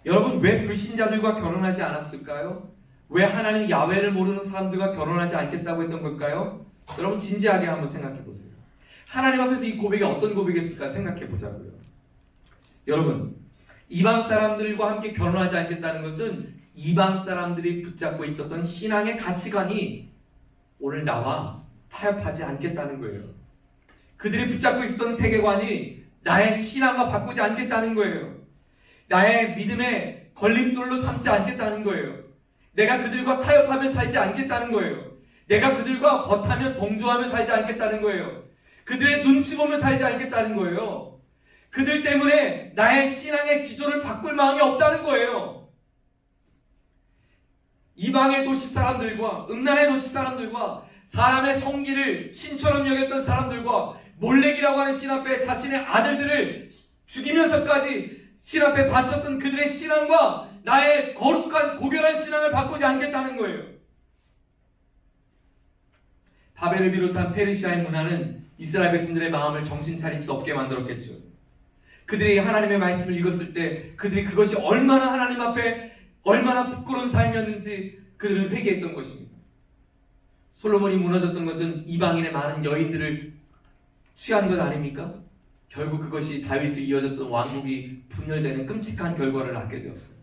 여러분, 왜 불신자들과 결혼하지 않았을까요? 왜 하나님 야훼를 모르는 사람들과 결혼하지 않겠다고 했던 걸까요? 여러분 진지하게 한번 생각해 보세요. 하나님 앞에서 이 고백이 어떤 고백이었을까 생각해 보자고요. 여러분, 이방 사람들과 함께 결혼하지 않겠다는 것은 이방 사람들이 붙잡고 있었던 신앙의 가치관이 오늘 나와 타협하지 않겠다는 거예요. 그들이 붙잡고 있었던 세계관이 나의 신앙과 바꾸지 않겠다는 거예요. 나의 믿음의 걸림돌로 삼지 않겠다는 거예요. 내가 그들과 타협하며 살지 않겠다는 거예요. 내가 그들과 벗하며 동조하며 살지 않겠다는 거예요. 그들의 눈치 보며 살지 않겠다는 거예요. 그들 때문에 나의 신앙의 지조를 바꿀 마음이 없다는 거예요. 이방의 도시 사람들과 음란의 도시 사람들과 사람의 성기를 신처럼 여겼던 사람들과 몰렉이라고 하는 신 앞에 자신의 아들들을 죽이면서까지 신 앞에 바쳤던 그들의 신앙과 나의 거룩한 고결한 신앙을 바꾸지 않겠다는 거예요. 바벨을 비롯한 페르시아의 문화는 이스라엘 백성들의 마음을 정신 차릴 수 없게 만들었겠죠. 그들이 하나님의 말씀을 읽었을 때 그들이 그것이 얼마나 하나님 앞에 얼마나 부끄러운 삶이었는지 그들은 회개했던 것입니다. 솔로몬이 무너졌던 것은 이방인의 많은 여인들을 취한 것 아닙니까? 결국 그것이 다윗을 이어졌던 왕국이 분열되는 끔찍한 결과를 낳게 되었어요.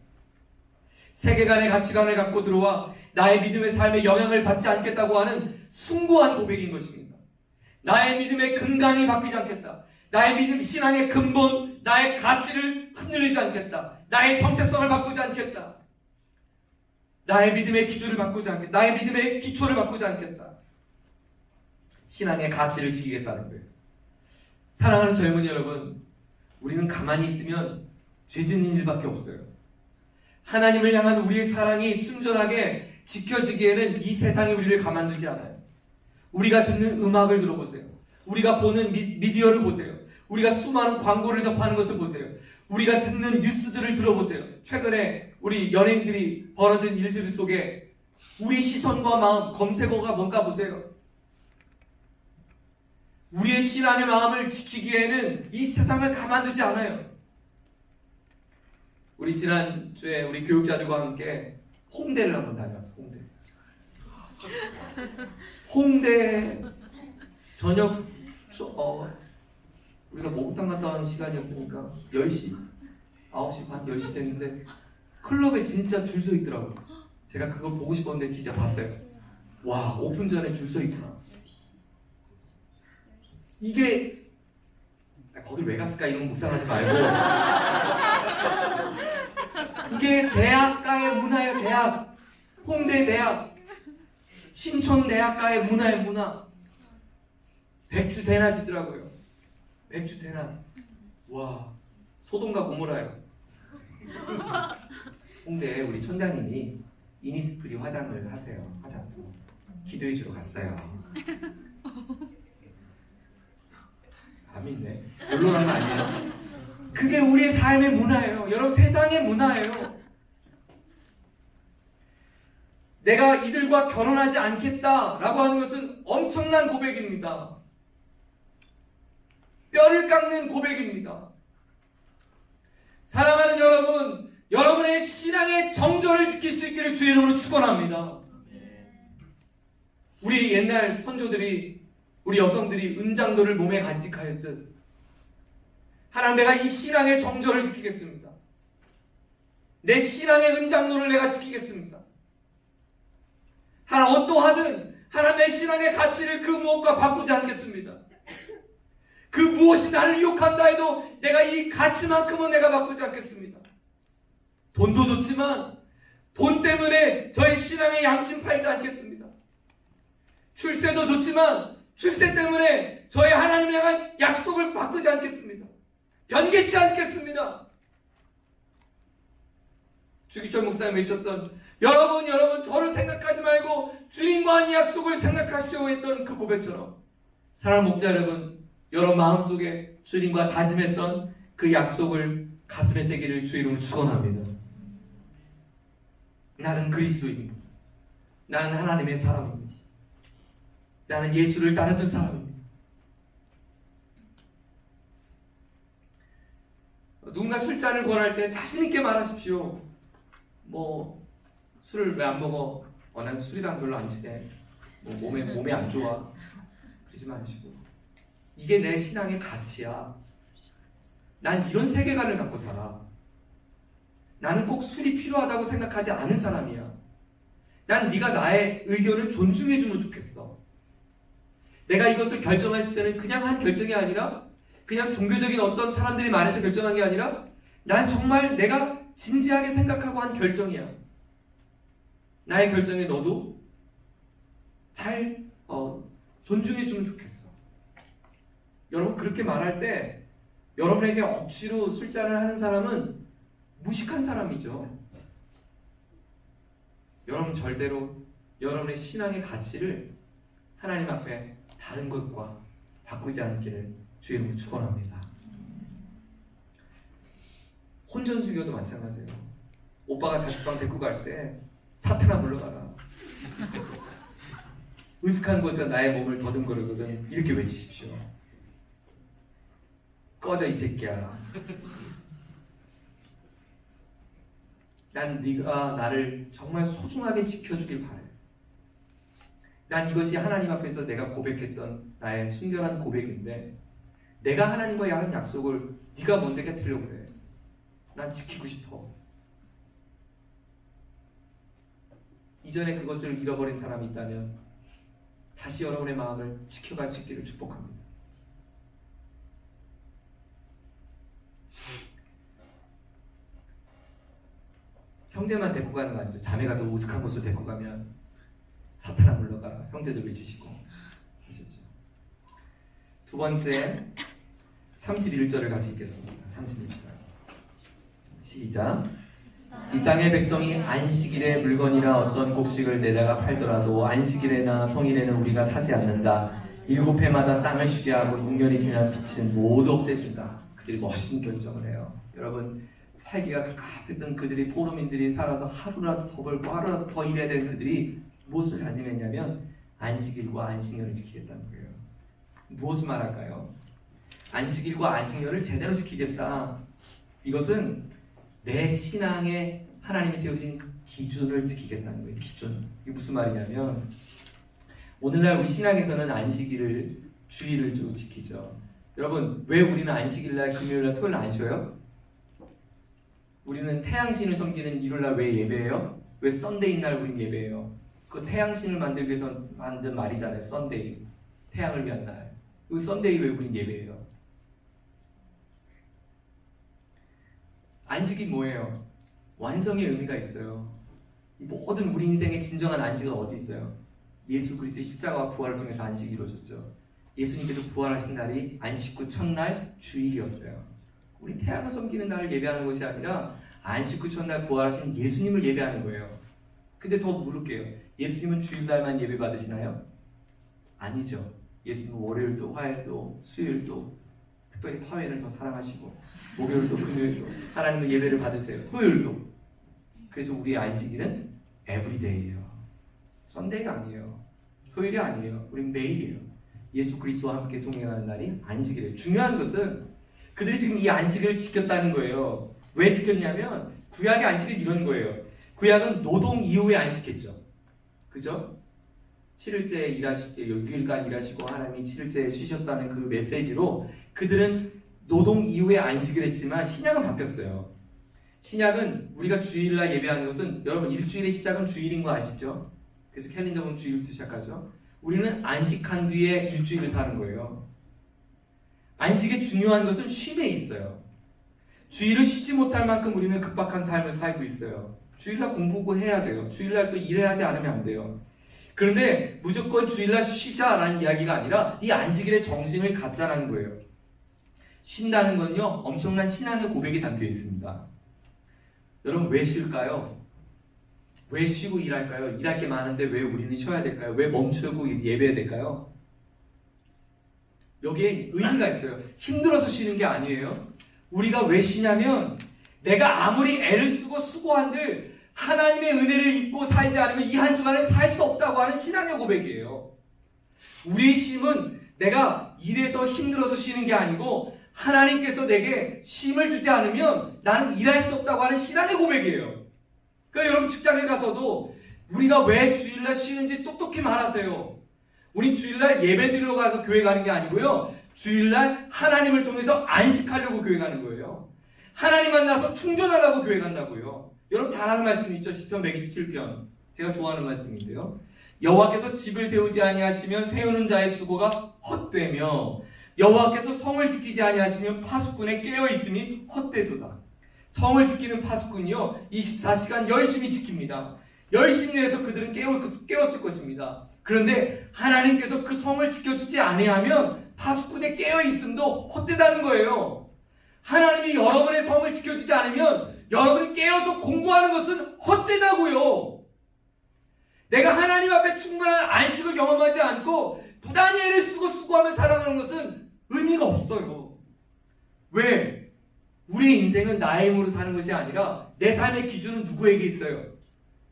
세계관의 가치관을 갖고 들어와 나의 믿음의 삶에 영향을 받지 않겠다고 하는 숭고한 고백인 것입니다. 나의 믿음의 근간이 바뀌지 않겠다. 나의 믿음, 신앙의 근본, 나의 가치를 흔들리지 않겠다. 나의 정체성을 바꾸지 않겠다. 나의 믿음의 기초를 바꾸지 않겠다. 나의 믿음의 기초를 바꾸지 않겠다. 신앙의 가치를 지키겠다는 거예요. 사랑하는 젊은이 여러분, 우리는 가만히 있으면 죄 짓는 일밖에 없어요. 하나님을 향한 우리의 사랑이 순전하게 지켜지기에는 이 세상이 우리를 가만두지 않아요. 우리가 듣는 음악을 들어보세요. 우리가 보는 미디어를 보세요. 우리가 수많은 광고를 접하는 것을 보세요. 우리가 듣는 뉴스들을 들어보세요. 최근에 우리 연예인들이 벌어진 일들 속에 우리 시선과 마음, 검색어가 뭔가 보세요. 우리의 신앙의 마음을 지키기에는 이 세상을 가만두지 않아요. 우리 지난주에 우리 교육자들과 함께 홍대를 한번 다녀왔어요. 홍대 저녁 우리가 목욕탕 갔다 오는 시간이었으니까 10시, 9시 반, 10시 됐는데 클럽에 진짜 줄 서 있더라고요. 제가 그걸 보고 싶었는데 진짜 봤어요. 와, 오픈 전에 줄 서 있구나. 이게 거길 왜 갔을까 이런 묵상하지 말고 이게 대학가의 문화예요. 대학, 홍대 대학, 신촌 대학가의 문화의 문화. 백주 대낮이더라고요. 백주 대낮. 와, 소돔과 고모라요. 홍대에 우리 촌장님이 이니스프리 화장을 하세요. 화장 기도해 주러 갔어요. 안 믿네. 결론한 거 아니에요? 그게 우리의 삶의 문화예요. 여러분, 세상의 문화예요. 내가 이들과 결혼하지 않겠다라고 하는 것은 엄청난 고백입니다. 뼈를 깎는 고백입니다. 사랑하는 여러분, 여러분의 신앙의 정절을 지킬 수 있기를 주의 이름으로 축원합니다. 우리 옛날 선조들이, 우리 여성들이 은장도를 몸에 간직하였듯 하나님, 내가 이 신앙의 정절을 지키겠습니다. 내 신앙의 은장도를 내가 지키겠습니다. 하나님, 어떠하든 하나님, 내 신앙의 가치를 그 무엇과 바꾸지 않겠습니다. 그 무엇이 나를 유혹한다 해도 내가 이 가치만큼은 내가 바꾸지 않겠습니다. 돈도 좋지만 돈 때문에 저의 신앙의 양심 팔지 않겠습니다. 출세도 좋지만 출세 때문에 저의 하나님을 향한 약속을 바꾸지 않겠습니다. 변개치 않겠습니다. 주기철 목사님 외쳤던 여러분 저를 생각하지 말고 주님과 한 약속을 생각하시오 했던 그 고백처럼, 사랑하는 목자 여러분, 여러분 마음속에 주님과 다짐했던 그 약속을 가슴에 새기를 주의 이름으로 축원합니다. 나는 그리스도입니다. 나는 하나님의 사람입니다. 나는 예수를 따르던 사람입니다. 누군가 술잔을 권할 때 자신 있게 말하십시오. 술을 왜 안 먹어? 난 술이랑 별로 안 친해. 몸에 안 좋아. 그러지 마시고, 이게 내 신앙의 가치야. 난 이런 세계관을 갖고 살아. 나는 꼭 술이 필요하다고 생각하지 않은 사람이야. 난 네가 나의 의견을 존중해주면 좋겠어. 내가 이것을 결정했을 때는 그냥 한 결정이 아니라, 그냥 종교적인 어떤 사람들이 말해서 결정한 게 아니라, 난 정말 내가 진지하게 생각하고 한 결정이야. 나의 결정에 너도 잘 존중해주면 좋겠어. 여러분, 그렇게 말할 때 여러분에게 억지로 술잔을 하는 사람은 무식한 사람이죠. 여러분 절대로 여러분의 신앙의 가치를 하나님 앞에 다른 것과 바꾸지 않기를 주의 이름으로 축원합니다. 혼전수교도 마찬가지예요. 오빠가 자취방 데리고 갈 때 사탄아 물러가라. 으슥한 곳에서 나의 몸을 더듬거리거든. 이렇게 외치십시오. 꺼져 이 새끼야. 난 네가 나를 정말 소중하게 지켜주길 바래. 난 이것이 하나님 앞에서 내가 고백했던 나의 순결한 고백인데, 내가 하나님과의 한 약속을 네가 뭔데 깨트리려고 그래. 난 지키고 싶어. 이전에 그것을 잃어버린 사람이 있다면 다시 여러분의 마음을 지켜갈 수 있기를 축복합니다. 형제만 데리고 가는 거 아니죠. 자매가 더 우스한 곳으로 데리고 가면 사탄아 물러가라. 형제들 외치시고 하셨죠. 두 번째, 31절을 같이 읽겠습니다. 31절 시작. 이 땅의 백성이 안식일에 물건이나 어떤 곡식을 내다가 팔더라도 안식일에나 성일에는 우리가 사지 않는다. 7해마다 땅을 쉬게 하고 6년이 지난 수치는 모두 없애준다. 그들이 멋있는 결정을 해요. 여러분, 살기가 갑갑했던 그들이, 포로민들이 살아서 하루라도 더 벌고 하루라도 더 일해야 되는 그들이 무엇을 다짐했냐면 안식일과 안식년을 지키겠다는 거예요. 무엇을 말할까요? 안식일과 안식년을 제대로 지키겠다. 이것은 내 신앙에 하나님이 세우신 기준을 지키겠다는 거예요. 기준. 이게 무슨 말이냐면, 오늘날 우리 신앙에서는 안식일을, 주일을 좀 지키죠. 여러분, 왜 우리는 안식일날, 금요일날, 토요일날 안 쉬어요? 우리는 태양신을 섬기는 일요일날 왜 예배해요? 왜 썬데이 날 우린 예배해요? 그 태양신을 만들기 위해서 만든 말이잖아요. 썬데이. 태양을 위한 날. 그 썬데이 왜 우린 예배해요? 안식이 뭐예요? 완성의 의미가 있어요. 모든 우리 인생의 진정한 안식은 어디 있어요? 예수 그리스도의 십자가와 부활을 통해서 안식이 이루어졌죠. 예수님께서 부활하신 날이 안식 후 첫날 주일이었어요. 우리 태양을 섬기는 날을 예배하는 것이 아니라 안식 후 첫날 부활하신 예수님을 예배하는 거예요. 근데 더 물을게요. 예수님은 주일날만 예배 받으시나요? 아니죠. 예수님은 월요일도, 화요일도, 수요일도, 특별히 화요일을 더 사랑하시고, 목요일도, 금요일도 하나님의 예배를 받으세요. 토요일도. 그래서 우리의 안식일은 에브리데이예요. 썬데이가 아니에요. 토요일이 아니에요. 우린 매일이에요. 예수 그리스도와 함께 동행하는 날이 안식이래요. 중요한 것은 그들이 지금 이 안식을 지켰다는 거예요. 왜 지켰냐면 구약의 안식은 이런 거예요. 구약은 노동 이후에 안식했죠. 그죠? 7일째 일하실 때 6일간 일하시고 하나님이 7일째 쉬셨다는 그 메시지로 그들은 노동 이후에 안식을 했지만 신약은 바뀌었어요. 신약은 우리가 주일날 예배하는 것은 여러분 일주일의 시작은 주일인 거 아시죠? 그래서 캘린더 보면 주일부터 시작하죠. 우리는 안식한 뒤에 일주일을 사는 거예요. 안식의 중요한 것은 쉼에 있어요. 주일을 쉬지 못할 만큼 우리는 급박한 삶을 살고 있어요. 주일날 공부고 해야 돼요. 주일날 또 일해야지 않으면 안 돼요. 그런데 무조건 주일날 쉬자라는 이야기가 아니라 이 안식일에 정신을 갖자라는 거예요. 쉰다는 건요 엄청난 신앙의 고백이 담겨 있습니다. 여러분 왜 쉴까요? 왜 쉬고 일할까요? 일할 게 많은데 왜 우리는 쉬어야 될까요? 왜 멈추고 예배해야 될까요? 여기에 의미가 있어요. 힘들어서 쉬는 게 아니에요. 우리가 왜 쉬냐면 내가 아무리 애를 쓰고 수고한들 하나님의 은혜를 입고 살지 않으면 이 한 주간은 살 수 없다고 하는 신앙의 고백이에요. 우리의 쉼은 내가 일해서 힘들어서 쉬는 게 아니고 하나님께서 내게 쉼을 주지 않으면 나는 일할 수 없다고 하는 신앙의 고백이에요. 그러니까 여러분 직장에 가서도 우리가 왜 주일날 쉬는지 똑똑히 말하세요. 우리 주일날 예배 드리러 가서 교회 가는 게 아니고요. 주일날 하나님을 통해서 안식하려고 교회 가는 거예요. 하나님 만나서 충전하려고 교회 간다고요. 여러분 잘 아는 말씀 있죠? 시편 127편. 제가 좋아하는 말씀인데요. 여호와께서 집을 세우지 아니하시면 세우는 자의 수고가 헛되며 여호와께서 성을 지키지 아니하시면 파수꾼의 깨어 있음이 헛되도다. 성을 지키는 파수꾼이요 24시간 열심히 지킵니다. 열심히 해서 그들은 깨었을 것입니다. 그런데 하나님께서 그 성을 지켜주지 아니하면 파수꾼의 깨어 있음도 헛되다는 거예요. 하나님이 여러분의 성을 지켜주지 않으면 여러분이 깨어서 공부하는 것은 헛되다고요. 내가 하나님 앞에 충분한 안식을 경험하지 않고 부단히 애를 쓰고 수고하며 살아가는 것은 의미가 없어요. 왜? 우리의 인생은 나의 힘으로 사는 것이 아니라 내 삶의 기준은 누구에게 있어요?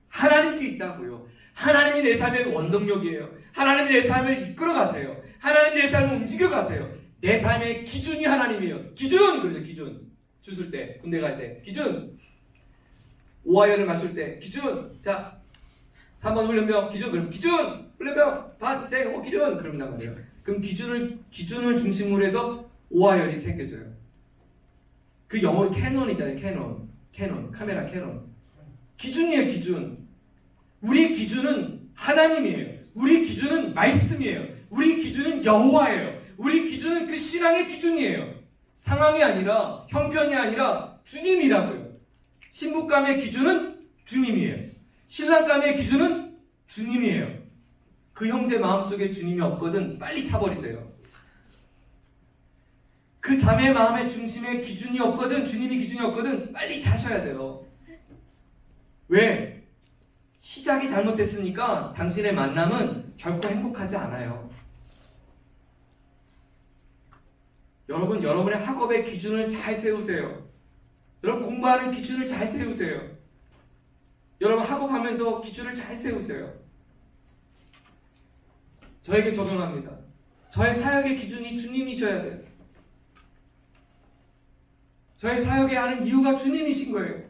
하나님께 있다고요. 하나님이 내 삶의 원동력이에요. 하나님이 내 삶을 이끌어 가세요. 하나님이 내 삶을 움직여 가세요. 내 삶의 기준이 하나님이에요. 기준! 그러죠, 기준. 줄 설 때, 군대 갈 때, 기준. 오하연을 맞출 때, 기준. 자, 3번 훈련병, 기준. 그럼 기준! 훈련병, 기준! 그런단 말이에요. 그럼 기준을 중심으로 해서 오하연이 생겨져요. 그 영어로 캐논이잖아요, 캐논. 카메라 캐논. 기준이에요, 기준. 우리 기준은 하나님이에요. 우리 기준은 말씀이에요. 우리 기준은 여호와예요. 우리 기준은 그 신앙의 기준이에요. 상황이 아니라 형편이 아니라 주님이라고요. 신부감의 기준은 주님이에요. 신랑감의 기준은 주님이에요. 그 형제 마음속에 주님이 없거든 빨리 차버리세요. 그 자매 마음의 중심에 기준이 없거든 주님이 기준이 없거든 빨리 차셔야 돼요. 왜? 시작이 잘못됐으니까 당신의 만남은 결코 행복하지 않아요. 여러분, 여러분의 학업의 기준을 잘 세우세요. 여러분 공부하는 기준을 잘 세우세요. 여러분 학업하면서 기준을 잘 세우세요. 저에게 적용합니다. 저의 사역의 기준이 주님이셔야 돼요. 저의 사역에 하는 이유가 주님이신 거예요.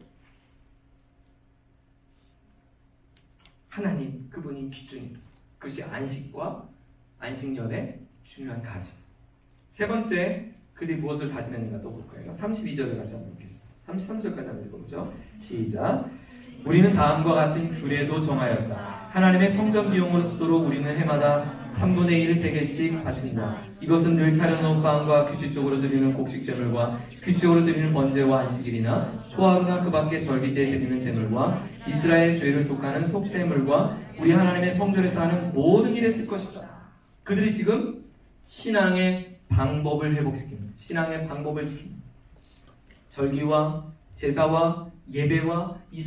하나님, 그분이 기준입니다. 그것이 안식과 안식년의 중요한 가지. 세 번째, 그들이 무엇을 다짐했는가 또 볼 거예요. 32절을 같이 한번 읽겠습니다. 33절까지 한번 읽어보죠. 시작. 우리는 다음과 같은 규례도 정하였다. 하나님의 성전 비용으로 쓰도록 우리는 해마다 3분의 1 세개씩 바치니라. 이것은 늘 차려놓은 빵과 규칙적으로 드리는 곡식제물과 규칙적으로 드리는 번제와 안식일이나 초하루나 그 밖에 절기 때 드리는 제물과 이스라엘 죄를 속하는 속제물과 우리 하나님의 성전에서 하는 모든 일에 쓸 것이다. 그들이 지금 신앙의 방법을 회복시킵니다. 신앙의 방법을 지킵니다. 절기와 제사와 예배와 이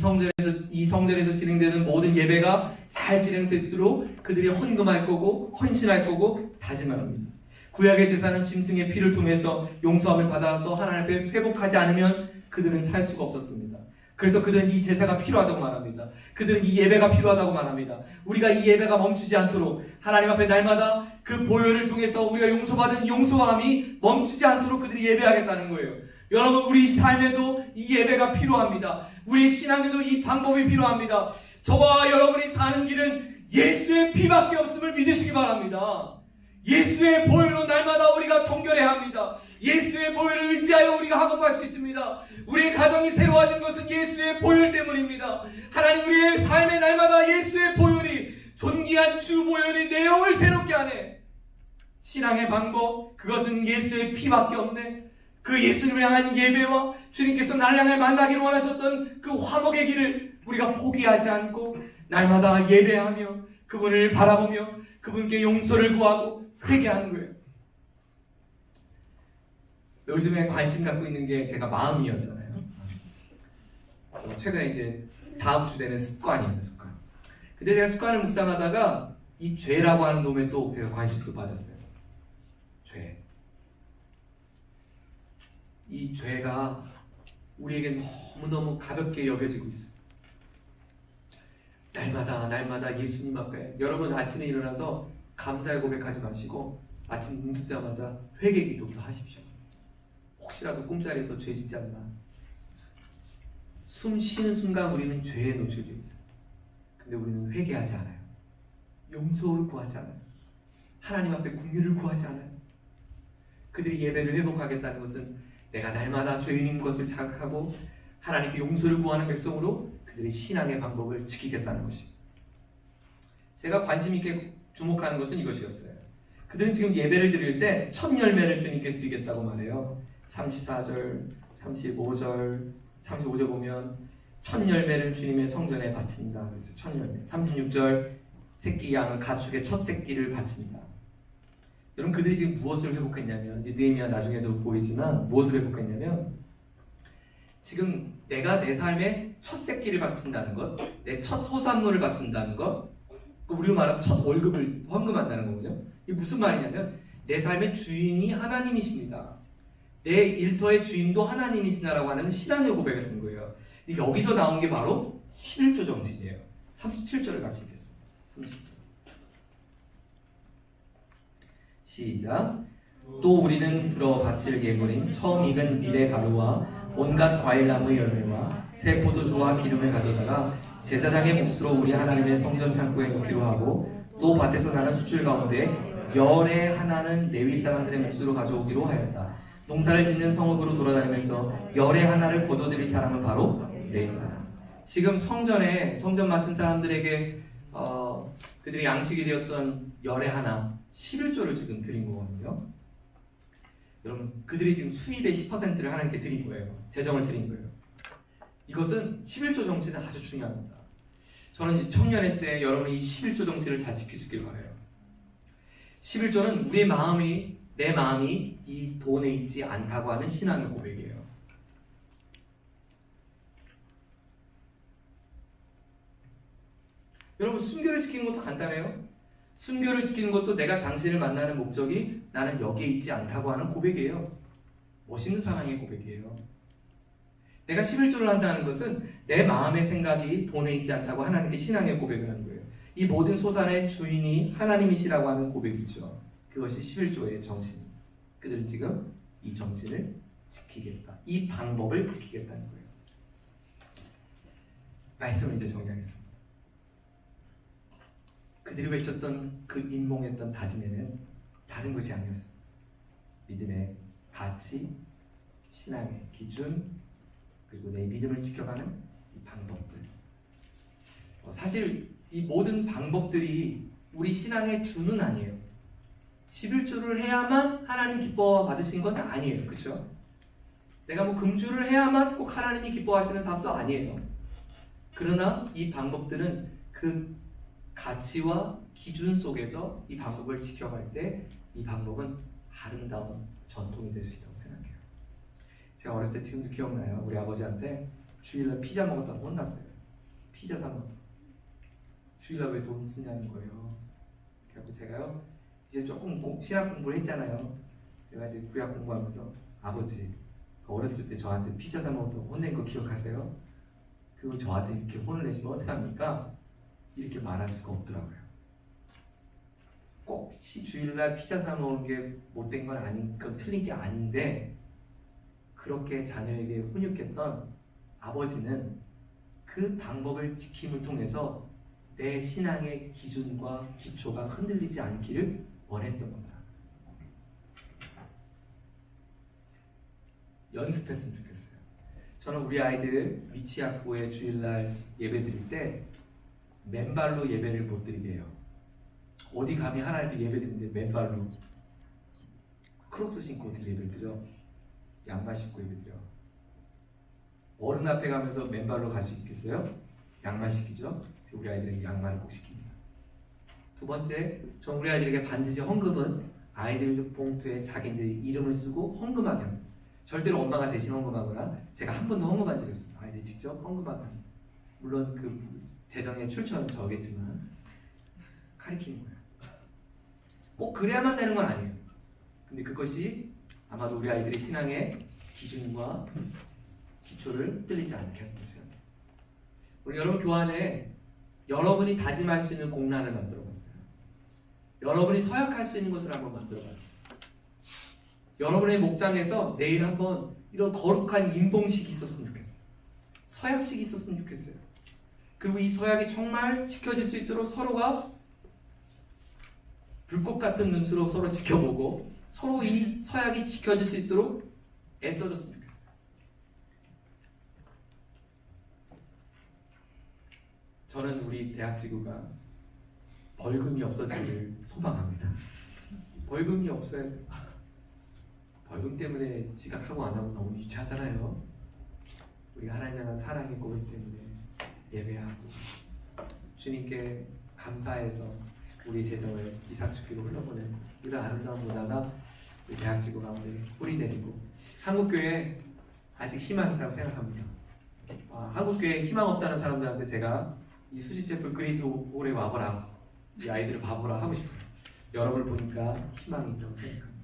성전에서 진행되는 모든 예배가 잘 진행되도록 그들이 헌금할 거고 헌신할 거고 다짐을 합니다. 구약의 제사는 짐승의 피를 통해서 용서함을 받아서 하나님 앞에 회복하지 않으면 그들은 살 수가 없었습니다. 그래서 그들은 이 제사가 필요하다고 말합니다. 그들은 이 예배가 필요하다고 말합니다. 우리가 이 예배가 멈추지 않도록 하나님 앞에 날마다 그 보혈을 통해서 우리가 용서받은 용서함이 멈추지 않도록 그들이 예배하겠다는 거예요. 여러분, 우리 삶에도 이 예배가 필요합니다. 우리 신앙에도 이 방법이 필요합니다. 저와 여러분이 사는 길은 예수의 피밖에 없음을 믿으시기 바랍니다. 예수의 보혈로 날마다 우리가 정결해야 합니다. 예수의 보혈을 의지하여 우리가 학업할 수 있습니다. 우리의 가정이 새로워진 것은 예수의 보혈 때문입니다. 하나님, 우리의 삶의 날마다 예수의 보혈이, 존귀한 주 보혈이 내 영을 새롭게 하네. 신앙의 방법, 그것은 예수의 피밖에 없네. 그 예수님을 향한 예배와 주님께서 나를 향해 만나기를 원하셨던 그 화목의 길을 우리가 포기하지 않고 날마다 예배하며 그분을 바라보며 그분께 용서를 구하고 회개하는 거예요. 요즘에 관심 갖고 있는 게 제가 마음이었잖아요. 최근에 이제 다음 주제는 습관이에요, 습관. 근데 제가 습관을 묵상하다가 이 죄라고 하는 놈에 또 제가 관심도 빠졌어요. 죄. 이 죄가 우리에게 너무너무 가볍게 여겨지고 있어요. 날마다 예수님 앞에, 여러분 아침에 일어나서 감사의 고백하지 마시고 아침 눈 뜨자마자 회개 기도부터 하십시오. 혹시라도 꿈자리에서 죄 짓지 않나. 숨 쉬는 순간 우리는 죄에 노출되어 있어요. 근데 우리는 회개하지 않아요. 용서를 구하지 않아요. 하나님 앞에 긍휼을 구하지 않아요. 그들이 예배를 회복하겠다는 것은 내가 날마다 죄인인 것을 자각하고 하나님께 용서를 구하는 백성으로 그들의 신앙의 방법을 지키겠다는 것입니다. 제가 관심 있게 주목하는 것은 이것이었어요. 그들은 지금 예배를 드릴 때 첫 열매를 주님께 드리겠다고 말해요. 34절, 35절, 35절 보면 첫 열매를 주님의 성전에 바친다. 그래서 첫 열매. 36절, 새끼 양을 가축의 첫 새끼를 바칩니다. 여러분, 그들이 지금 무엇을 회복했냐면, 이제 느헤미야 나중에도 보이지만 무엇을 회복했냐면, 지금 내가 내 삶에 첫 새끼를 바친다는 것, 내 첫 소산물을 바친다는 것, 우리로 말하면 첫 월급을 헌금한다는 거거든요. 이게 무슨 말이냐면 내 삶의 주인이 하나님이십니다. 내 일터의 주인도 하나님이시다라고 하는 신앙의 고백을 하는 거예요. 여기서 나온 게 바로 11조 정신이에요. 37절을 같이 읽겠습니다. 37절. 시작. 또 우리는 들어 바칠 예물인 처음 익은 밀의 가루와 온갖 과일나무 열매와 새 포도주와 기름을 가져다가 제사장의 몫으로 우리 하나님의 성전 창고에 넣기로 하고, 또 밭에서 나는 수출 가운데 열의 하나는 레위 사람들의 몫으로 가져오기로 하였다. 농사를 짓는 성읍으로 돌아다니면서 열의 하나를 거둬들일 사람은 바로 레위 사람. 지금 성전에 성전 맡은 사람들에게 그들이 양식이 되었던 열의 하나 11조를 지금 드린 거거든요. 여러분, 그들이 지금 수입의 10%를 하나님께 드린 거예요. 재정을 드린 거예요. 이것은 11조 정신은 아주 중요합니다. 저는 청년회 때 여러분이 이 11조 정신을 잘 지킬 수 있길 바라요. 11조는 우리의 마음이, 내 마음이 이 돈에 있지 않다고 하는 신앙의 고백이에요. 여러분, 순교를 지키는 것도 간단해요. 순교를 지키는 것도 내가 당신을 만나는 목적이 나는 여기에 있지 않다고 하는 고백이에요. 멋있는 사랑의 고백이에요. 내가 11조를 한다는 것은 내 마음의 생각이 돈에 있지 않다고 하나님께 신앙의 고백을 하는 거예요. 이 모든 소산의 주인이 하나님이시라고 하는 고백이죠. 그것이 11조의 정신입니다. 그들은 지금 이 정신을 지키겠다. 이 방법을 지키겠다는 거예요. 말씀을 이제 정리하겠습니다. 그들이 외쳤던 그 인봉했던 다짐에는 다른 것이 아니었습니다. 믿음의 가치, 신앙의 기준, 그리고 내 믿음을 지켜가는 이 방법들. 사실 이 모든 방법들이 우리 신앙의 주는 아니에요. 11조를 해야만 하나님 기뻐 받으신 건 아니에요. 그렇죠? 내가 뭐 금주를 해야만 꼭 하나님이 기뻐하시는 사람도 아니에요. 그러나 이 방법들은 그 가치와 기준 속에서 이 방법을 지켜갈 때 이 방법은 아름다운 전통이 될 수 있다고 생각해요. 제가 어렸을 때 지금도 기억나요. 우리 아버지한테 주일날 피자 먹었다고 혼났어요. 피자 사 먹었다고. 주일날 왜 돈 쓰냐는 거예요. 그래서 제가요, 이제 조금 신학 공부를 했잖아요. 제가 이제 구약 공부하면서 아버지, 어렸을 때 저한테 피자 사 먹었다고 혼낸 거 기억하세요? 그거 저한테 이렇게 혼을 내시면 어떡합니까? 이렇게 말할 수가 없더라고요. 꼭 주일날 피자 사 먹은 게 못된 건 아닌, 그건 틀린 게 아닌데, 그렇게 자녀에게 훈육했던 아버지는 그 방법을 지킴을 통해서 내 신앙의 기준과 기초가 흔들리지 않기를 원했던 겁니다. 연습했으면 좋겠어요. 저는 우리 아이들 위치학부의 주일날 예배 드릴 때 맨발로 예배를 못 드리게 해요. 어디 감히 하나님께 예배 드리는데 맨발로 크록스 신고 어떻게 예배 드려? 양말 신고 예배 드려. 어른 앞에 가면서 맨발로 갈 수 있겠어요? 양말 시키죠. 우리 아이들에게 양말을 꼭 시킵니다. 두 번째, 전 우리 아이들에게 반드시 헌금은 아이들 봉투에 자기들의 이름을 쓰고 헌금하게 합니다. 절대로 엄마가 대신 헌금하거나 제가 한 번도 헌금한 적이 없습니다. 아이들이 직접 헌금하게 합니다. 물론 그 재정의 출처는 저겠지만 가리키는 거예요. 꼭 그래야만 되는 건 아니에요. 근데 그것이 아마도 우리 아이들의 신앙의 기준과 기초를 흔들리지 않게 하는 거죠. 우리 여러분 교환에 여러분이 다짐할 수 있는 공란을 만들어봤어요. 여러분이 서약할 수 있는 것을 한번 만들어봤어요. 여러분의 목장에서 내일 한번 이런 거룩한 임봉식이 있었으면 좋겠어요. 서약식이 있었으면 좋겠어요. 그리고 이 서약이 정말 지켜질 수 있도록 서로가 불꽃 같은 눈으로 서로 지켜보고 서로 이 서약이 지켜질 수 있도록 애써줬으면 좋겠어요. 저는 우리 대학지구가 벌금이 없어지기를 소망합니다. 벌금이 없어야 돼. 벌금 때문에 지각하고 안 하면 너무 유치하잖아요. 우리가 하나님 향한 사랑의 고백 때문에 예배하고 주님께 감사해서 우리 재정을 이삭주기로 흘러보내는 이런 아름다운 문화가 우리 대학지구 가운데 뿌리 내리고 한국교회에 아직 희망이 있다고 생각합니다. 한국교회에 희망 없다는 사람들한테 제가 이 수지체프 그리스 오래 와보라, 이 아이들을 봐보라 하고 싶어요. 여러분을 보니까 희망이 있다고 생각합니다.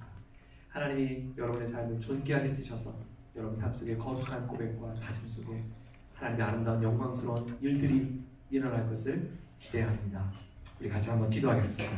하나님이 여러분의 삶을 존귀하게 쓰셔서 여러분 삶 속에 거룩한 고백과 다짐 속에 하나님의 아름다운 영광스러운 일들이 일어날 것을 기대합니다. 우리 같이 한번 기도하겠습니다.